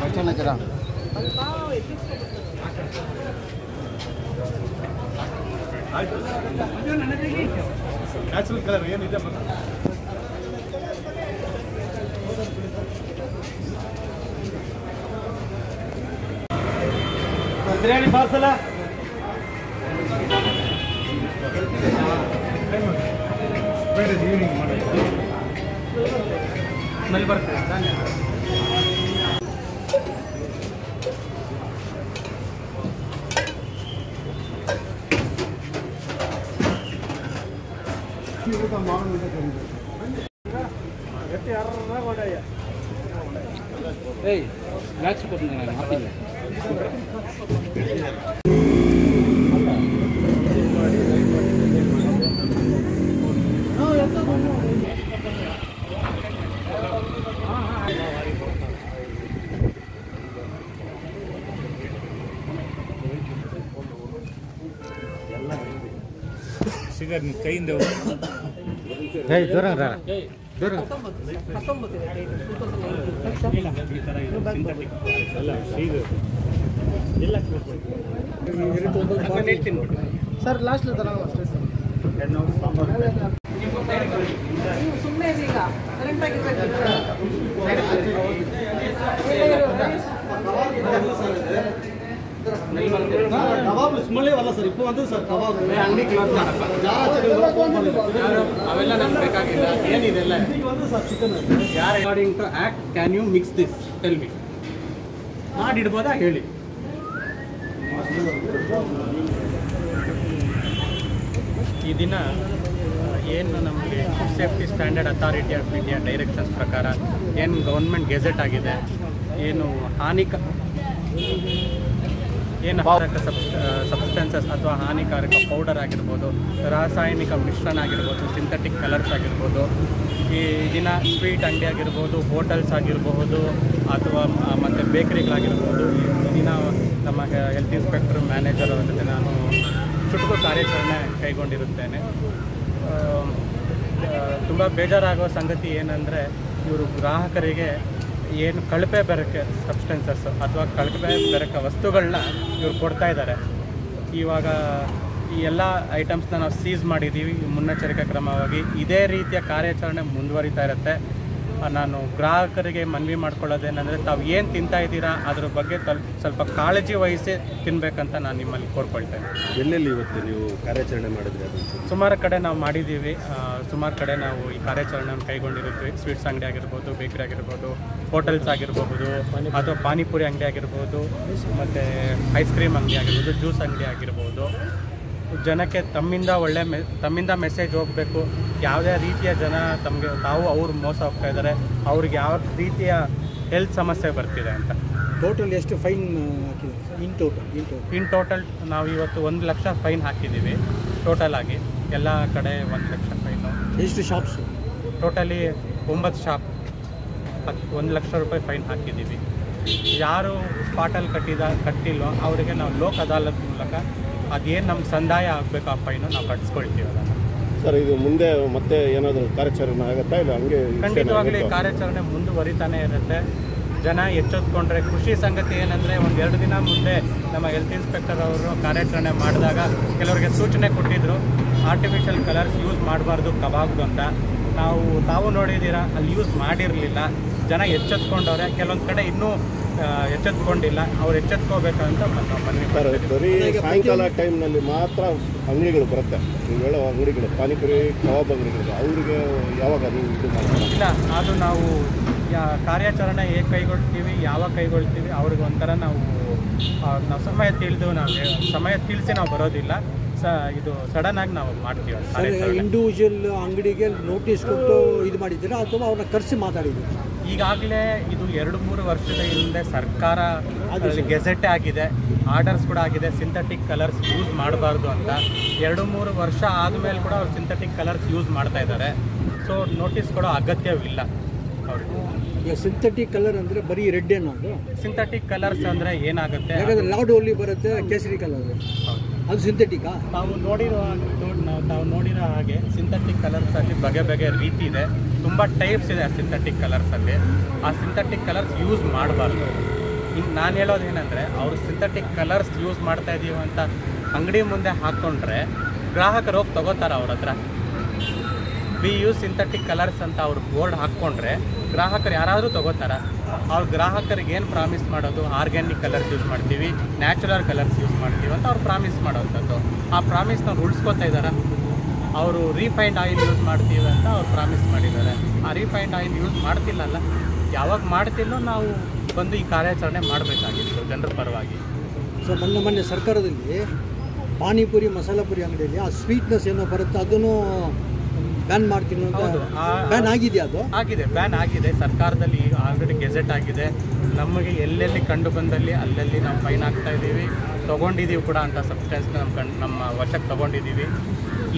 बच्चा जरा natural colour ಏನಿದೆ ಬಿರಿಯಾನಿ ಪಾರ್ಸಲ ಈವ್ನಿಂಗ್ ಮಾಡಿ ಸ್ಮೆಲ್ ಬರ್ತದೆ ಸಿಗರ್ ಕೈಯಿಂದ ದೂರ ದೂರ ಸರ್ ಲಾಸ್ಟ್ ಸುಮ್ಮನೆ ಈಗ ಕಬಾಬ್ ಸ್ಮೆಲ್ಲೇ ಅಲ್ಲ ಸರ್ ಇಪ್ಪ ಒಂದು ಸರ್ ಕಬಾಬ್ ಅಂಗಡಿ ಕ್ಲೋಸ್ ಅವೆಲ್ಲ ನಮ್ಗೆ ಬೇಕಾಗಿಲ್ಲ ಏನಿದೆಲ್ಲ ಒಂದು ಸರ್ ಚಿಕನ್ ಯಾರು according to act can you mix this tell me ಮಾಡಿಡ್ಬೋದಾ ಹೇಳಿ ಈ ದಿನ ಏನು ನಮಗೆ food safety standard authority of India directions ಪ್ರಕಾರ ಏನು ಗೌರ್ಮೆಂಟ್ ಗೆಜೆಟ್ ಆಗಿದೆ ಏನು ಹಾನಿಕಾರಕ ಸಬ್ಸ್ಟೆನ್ಸಸ್ ಅಥವಾ ಹಾನಿಕಾರಕ ಪೌಡರ್ ಆಗಿರ್ಬೋದು ರಾಸಾಯನಿಕ ಮಿಶ್ರಣ ಆಗಿರ್ಬೋದು ಸಿಂಥೆಟಿಕ್ ಕಲರ್ಸ್ ಆಗಿರ್ಬೋದು ಈ ದಿನ ಸ್ವೀಟ್ ಅಂಗಡಿ ಆಗಿರ್ಬೋದು ಹೋಟೆಲ್ಸ್ ಆಗಿರಬಹುದು ಅಥವಾ ಮತ್ತು ಬೇಕರಿಗಳಾಗಿರ್ಬೋದು ಈ ದಿನ ನಮ್ಮ ಹೆಲ್ತ್ ಇನ್ಸ್ಪೆಕ್ಟರ್ ಮ್ಯಾನೇಜರ್ ಅವರ ಜೊತೆ ನಾನು ಚುಟುಕು ಕಾರ್ಯಾಚರಣೆ ಕೈಗೊಂಡಿರುತ್ತೇನೆ. ತುಂಬ ಬೇಜಾರಾಗುವ ಸಂಗತಿ ಏನಂದರೆ ಇವರು ಗ್ರಾಹಕರಿಗೆ ಏನು ಕಳಪೆ ಬೆರಕೆ ಸಬ್ಸ್ಟೆನ್ಸಸ್ ಅಥವಾ ಕಳಪೆ ಬೆರಕೆ ವಸ್ತುಗಳನ್ನ ಇವ್ರು ಕೊಡ್ತಾಯಿದ್ದಾರೆ. ಇವಾಗ ಈ ಎಲ್ಲ ಐಟಮ್ಸ್ನ ನಾವು ಸೀಸ್ ಮಾಡಿದ್ದೀವಿ. ಮುನ್ನೆಚ್ಚರಿಕೆ ಕ್ರಮವಾಗಿ ಇದೇ ರೀತಿಯ ಕಾರ್ಯಾಚರಣೆ ಮುಂದುವರಿತಾ ಇರುತ್ತೆ. ನಾನು ಗ್ರಾಹಕರಿಗೆ ಮನವಿ ಮಾಡ್ಕೊಳ್ಳೋದೇನೆಂದರೆ ತಾವು ಏನು ತಿಂತಾ ಇದ್ದೀರಾ ಅದ್ರ ಬಗ್ಗೆ ಸ್ವಲ್ಪ ಕಾಳಜಿ ವಹಿಸಿ ತಿನ್ನಬೇಕಂತ ನಾನು ನಿಮ್ಮಲ್ಲಿ ಕೋರ್ಕೊಳ್ತೇನೆ. ಎಲ್ಲೆಲ್ಲಿ ಇವತ್ತು ನೀವು ಕಾರ್ಯಾಚರಣೆ ಮಾಡಿದ್ರಿ? ಅದು ಸುಮಾರು ಕಡೆ ನಾವು ಮಾಡಿದ್ದೀವಿ. ಸುಮಾರು ಕಡೆ ನಾವು ಈ ಕಾರ್ಯಾಚರಣೆಯನ್ನು ಕೈಗೊಂಡಿರ್ತೀವಿ. ಸ್ವೀಟ್ಸ್ ಅಂಗಡಿ ಆಗಿರ್ಬೋದು, ಬೇಕರಿ ಆಗಿರ್ಬೋದು, ಹೋಟೆಲ್ಸ್ ಆಗಿರ್ಬೋದು, ಅಥವಾ ಪಾನಿಪುರಿ ಅಂಗಡಿ ಆಗಿರ್ಬೋದು, ಮತ್ತು ಐಸ್ ಕ್ರೀಮ್ ಅಂಗಡಿ ಆಗಿರ್ಬೋದು, ಜ್ಯೂಸ್ ಅಂಗಡಿ ಆಗಿರ್ಬೋದು. ಜನಕ್ಕೆ ತಮ್ಮಿಂದ ಮೆಸೇಜ್ ಹೋಗಬೇಕು. ಯಾವುದೇ ರೀತಿಯ ಜನ ಅವ್ರು ಮೋಸ ಹೋಗ್ತಾ ಇದ್ದಾರೆ, ಅವ್ರಿಗೆ ಯಾವ ರೀತಿಯ ಹೆಲ್ತ್ ಸಮಸ್ಯೆ ಬರ್ತಿದೆ ಅಂತ. ಟೋಟಲ್ ಎಷ್ಟು ಫೈನ್ ಹಾಕಿದೆ? ಇನ್ ಟೋಟಲ್ ನಾವು ಇವತ್ತು 1 ಲಕ್ಷ ಫೈನ್ ಹಾಕಿದ್ದೀವಿ. ಟೋಟಲ್ ಆಗಿ ಎಲ್ಲ ಕಡೆ 1 ಲಕ್ಷ ಫೈನು. ಎಷ್ಟು ಶಾಪ್ಸ್? ಟೋಟಲಿ 9 ಶಾಪ್ 1 ಲಕ್ಷ ರೂಪಾಯಿ ಫೈನ್ ಹಾಕಿದ್ದೀವಿ. ಯಾರು ಸ್ಪಾಟಲ್ಲಿ ಕಟ್ಟಿಲ್ವೋ ಅವರಿಗೆ ನಾವು ಲೋಕ್ ಅದಾಲತ್ ಮೂಲಕ ಅದೇನು ನಮ್ಮ ಸಂದಾಯ ಆಗಬೇಕು ಆ ಫೈನು ನಾವು ಕಟ್ಸ್ಕೊಳ್ತೀವಿ. ಅದನ್ನು ಸರ್ ಇದು ಮುಂದೆ ಮತ್ತೆ ಏನಾದರೂ ಕಾರ್ಯಾಚರಣೆ ಆಗುತ್ತಾ ಇಲ್ಲ ಹಂಗೆ? ಖಂಡಿತವಾಗಲಿ ಕಾರ್ಯಾಚರಣೆ ಮುಂದುವರಿತಾನೆ ಇರುತ್ತೆ. ಜನ ಎಚ್ಚೆತ್ಕೊಂಡ್ರೆ ಖುಷಿ ಸಂಗತಿ ಏನಂದರೆ 1-2 ದಿನ ಮುಂದೆ ನಮ್ಮ ಹೆಲ್ತ್ ಇನ್ಸ್ಪೆಕ್ಟರ್ ಅವರು ಕಾರ್ಯಾಚರಣೆ ಮಾಡಿದಾಗ ಕೆಲವರಿಗೆ ಸೂಚನೆ ಕೊಟ್ಟಿದ್ದರು, ಆರ್ಟಿಫಿಷಿಯಲ್ ಕಲರ್ಸ್ ಯೂಸ್ ಮಾಡಬಾರ್ದು ಕಬಾಬ್ದು ಅಂತ. ತಾವು ನೋಡಿದ್ದೀರಾ, ಅಲ್ಲಿ ಯೂಸ್ ಮಾಡಿರಲಿಲ್ಲ. ಜನ ಎಚ್ಚೆತ್ಕೊಂಡವ್ರೆ. ಕೆಲವೊಂದು ಕಡೆ ಇನ್ನೂ ಎಚ್ಚೆತ್ಕೊಂಡಿಲ್ಲ. ಅವ್ರು ಎಚ್ಚೆತ್ಕೋಬೇಕಂತ ಮನವಿ. ಬರೀ ಸಾಯಂಕಾಲ ಟೈಮ್ನಲ್ಲಿ ಮಾತ್ರ ಅಂಗಡಿಗಳು ಬರುತ್ತೆ. ನೀವು ಹೇಳೋ ಅಂಗಡಿಗಳು, ಪಾನಿಪುರಿ ಕಬಾಬ್ ಅಂಗಡಿಗಳು, ಅವರಿಗೆ ಯಾವಾಗ ನೀವು ಇದು ಮಾಡ್ತೀರಾ? ಇಲ್ಲ, ಅದು ನಾವು ಕಾರ್ಯಾಚರಣೆ ಹೇಗೆ ಕೈಗೊಳ್ತೀವಿ, ಯಾವಾಗ ಕೈಗೊಳ್ತೀವಿ ಅವ್ರಿಗೆ ಒಂಥರ ನಾವು ಸಮಯ ತಿಳಿಸಿ ನಾವು ಬರೋದಿಲ್ಲ. ಇದು ಸಡನ್ ಆಗಿ ನಾವು ಮಾಡ್ತೀವಿ. ಇಂಡಿವಿಜುವಲ್ ಅಂಗಡಿಗೆ ನೋಟಿಸ್ ಕೊಟ್ಟು ಇದು ಮಾಡಿದ್ದೀರಾ ಅಥವಾ ಅವ್ರನ್ನ ಕರೆಸಿ ಮಾತಾಡಿದ್ದೀರಾ? ಈಗಾಗಲೇ ಇದು 2-3 ವರ್ಷದ ಹಿಂದೆ ಸರ್ಕಾರ ಗೆಜೆಟ್ ಆಗಿದೆ, ಆರ್ಡರ್ಸ್ ಕೂಡ ಆಗಿದೆ ಸಿಂಥೆಟಿಕ್ ಕಲರ್ಸ್ ಯೂಸ್ ಮಾಡಬಾರ್ದು ಅಂತ. 2-3 ವರ್ಷ ಆದಮೇಲೆ ಕೂಡ ಅವ್ರು ಸಿಂಥೆಟಿಕ್ ಕಲರ್ಸ್ ಯೂಸ್ ಮಾಡ್ತಾ ಇದ್ದಾರೆ. ಸೊ ನೋಟಿಸ್ ಕೊಡೋ ಅಗತ್ಯವಿಲ್ಲ ಅವ್ರಿಗೆ. ಈಗ ಸಿಂಥೆಟಿಕ್ ಕಲರ್ ಅಂದರೆ ಬರೀ ರೆಡ್ ಏನೋ? ಸಿಂಥೆಟಿಕ್ ಕಲರ್ಸ್ ಅಂದರೆ ಏನಾಗುತ್ತೆ, ಯಾಕಂದರೆ ಲಾಡ್ ಓನ್ಲಿ ಬರುತ್ತೆ ಕೇಸರಿ ಕಲರ್. ಹೌದು. ಅದು ಸಿಂಥೆಟಿಕಾ? ತಾವು ನೋಡಿರೋ ಹಾಗೆ ಸಿಂಥೆಟಿಕ್ ಕಲರ್ಸಲ್ಲಿ ಬಗೆ ಬಗೆ ರೀತಿ ಇದೆ, ತುಂಬ ಟೈಪ್ಸ್ ಇದೆ ಆ ಸಿಂಥೆಟಿಕ್ ಕಲರ್ಸಲ್ಲಿ. ಆ ಸಿಂಥೆಟಿಕ್ ಕಲರ್ಸ್ ಯೂಸ್ ಮಾಡಬಾರ್ದು. ಇನ್ನು ನಾನು ಹೇಳೋದೇನೆಂದರೆ, ಅವರು ಸಿಂಥೆಟಿಕ್ ಕಲರ್ಸ್ ಯೂಸ್ ಮಾಡ್ತಾ ಇದ್ದೀವಿ ಅಂತ ಅಂಗಡಿ ಮುಂದೆ ಹಾಕ್ಕೊಂಡ್ರೆ ಗ್ರಾಹಕರು ಹೋಗಿ ತೊಗೋತಾರೆ ಅವ್ರ ಹತ್ರ. ವಿ ಯೂಸ್ ಸಿಂಥೆಟಿಕ್ ಕಲರ್ಸ್ ಅಂತ ಅವ್ರು ಬೋರ್ಡ್ ಹಾಕ್ಕೊಂಡ್ರೆ ಗ್ರಾಹಕರು ಯಾರಾದರೂ ತೊಗೋತಾರ? ಅವ್ರ ಗ್ರಾಹಕರಿಗೆ ಏನು ಪ್ರಾಮಿಸ್ ಮಾಡೋದು, ಆರ್ಗ್ಯಾನಿಕ್ ಕಲರ್ಸ್ ಯೂಸ್ ಮಾಡ್ತೀವಿ, ನ್ಯಾಚುರಲ್ ಕಲರ್ಸ್ ಯೂಸ್ ಮಾಡ್ತೀವಿ ಅಂತ ಅವ್ರು ಪ್ರಾಮಿಸ್ ಮಾಡೋವಂಥದ್ದು. ಆ ಪ್ರಾಮಿಸ್ನ ಅವ್ರು ಉಳಿಸ್ಕೊತಾ ಇದ್ದಾರೆ. ಅವರು ರೀಫೈಂಡ್ ಆಯಿಲ್ ಯೂಸ್ ಮಾಡ್ತೀವಿ ಅಂತ ಅವ್ರು ಪ್ರಾಮಿಸ್ ಮಾಡಿದ್ದಾರೆ. ಆ ರೀಫೈಂಡ್ ಆಯಿಲ್ ಯೂಸ್ ಮಾಡ್ತಿಲ್ಲಲ್ಲ, ಯಾವಾಗ ಮಾಡ್ತಿಲ್ಲೋ ನಾವು ಬಂದು ಈ ಕಾರ್ಯಾಚರಣೆ ಮಾಡಬೇಕಾಗಿತ್ತು ಜನರ ಪರವಾಗಿ. ಸೊ ಮೊನ್ನೆ ಸರ್ಕಾರದಲ್ಲಿ ಪಾನಿಪುರಿ ಮಸಾಲ ಪುರಿ ಅಂಗಡಿಯಲ್ಲಿ ಆ ಸ್ವೀಟ್ನೆಸ್ ಏನೋ ಬರುತ್ತೆ ಅದನ್ನು ಬ್ಯಾನ್ ಮಾಡ್ತೀನಿ ಅಂತ. ಹೌದು, ಬ್ಯಾನ್ ಆಗಿದೆಯಾ? ಅದು ಆಗಿದೆ, ಬ್ಯಾನ್ ಆಗಿದೆ. ಸರ್ಕಾರದಲ್ಲಿ ಈಗ ಆಲ್ರೆಡಿ ಗೆಜೆಟ್ ಆಗಿದೆ. ನಮಗೆ ಎಲ್ಲೆಲ್ಲಿ ಕಂಡು ಬಂದಲ್ಲಿ ಅಲ್ಲಲ್ಲಿ ನಾವು ಫೈನ್ ಹಾಕ್ತಾ ಇದ್ದೀವಿ, ತೊಗೊಂಡಿದ್ದೀವಿ ಕೂಡ ಅಂತ ಸಬ್ಸ್ಟೆನ್ಸ್ನ ನಮ್ಮ ವಶಕ್ಕೆ ತೊಗೊಂಡಿದ್ದೀವಿ.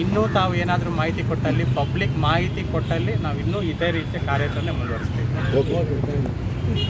ಇನ್ನೂ ತಾವು ಏನಾದರೂ ಮಾಹಿತಿ ಕೊಟ್ಟಲ್ಲಿ, ಪಬ್ಲಿಕ್ ಮಾಹಿತಿ ಕೊಟ್ಟಲ್ಲಿ ನಾವು ಇನ್ನೂ ಇದೇ ರೀತಿಯ ಕಾರ್ಯಾಚರಣೆ ಮುಂದುವರಿಸ್ತೀವಿ. ಓಕೆ.